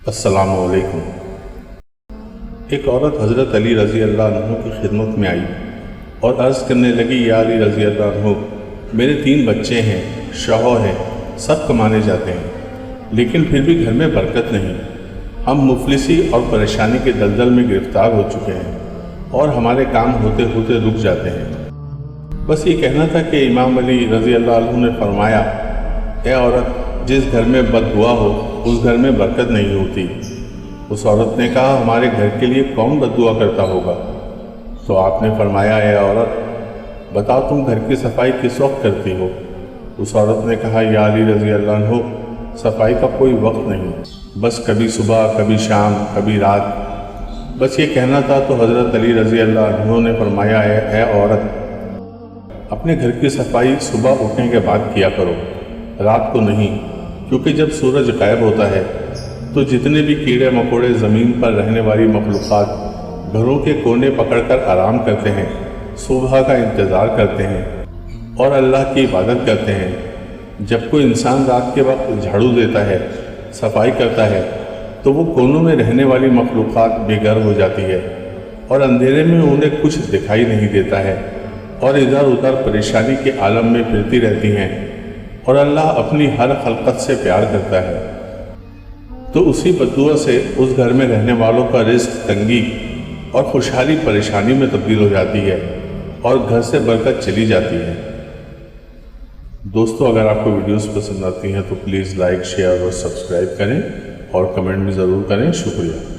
السلام علیکم۔ ایک عورت حضرت علی رضی اللہ عنہ کی خدمت میں آئی اور عرض کرنے لگی، یا علی رضی اللہ عنہ، میرے 3 بچے ہیں، شوہر ہیں، سب کمانے جاتے ہیں، لیکن پھر بھی گھر میں برکت نہیں۔ ہم مفلسی اور پریشانی کے دلدل میں گرفتار ہو چکے ہیں اور ہمارے کام ہوتے ہوتے رک جاتے ہیں۔ بس یہ کہنا تھا کہ امام علی رضی اللہ عنہ نے فرمایا، اے عورت، جس گھر میں بد دعا ہو اس گھر میں برکت نہیں ہوتی۔ اس عورت نے کہا، ہمارے گھر کے لیے کون بد دعا کرتا ہوگا؟ تو آپ نے فرمایا، اے عورت، بتاؤ تم گھر کی صفائی کس وقت کرتی ہو؟ اس عورت نے کہا، یا علی رضی اللہ عنہ، صفائی کا کوئی وقت نہیں، بس کبھی صبح، کبھی شام، کبھی رات۔ بس یہ کہنا تھا تو حضرت علی رضی اللہ عنہ نے فرمایا، اے عورت، اپنے گھر کی صفائی صبح اٹھنے کے بعد کیا کرو، رات کو نہیں، کیونکہ جب سورج غائب ہوتا ہے تو جتنے بھی کیڑے مکوڑے زمین پر رہنے والی مخلوقات گھروں کے کونے پکڑ کر آرام کرتے ہیں، صبح کا انتظار کرتے ہیں اور اللہ کی عبادت کرتے ہیں۔ جب کوئی انسان رات کے وقت جھاڑو دیتا ہے، صفائی کرتا ہے، تو وہ کونوں میں رہنے والی مخلوقات بے گھر ہو جاتی ہے اور اندھیرے میں انہیں کچھ دکھائی نہیں دیتا ہے اور ادھر ادھر پریشانی کے عالم میں پھرتی رہتی ہیں، اور اللہ اپنی ہر خلقت سے پیار کرتا ہے۔ تو اسی بددعا سے اس گھر میں رہنے والوں کا رزق تنگی اور خوشحالی پریشانی میں تبدیل ہو جاتی ہے اور گھر سے برکت چلی جاتی ہے۔ دوستو، اگر آپ کو ویڈیوز پسند آتی ہیں تو پلیز لائک، شیئر اور سبسکرائب کریں اور کمنٹ بھی ضرور کریں۔ شکریہ۔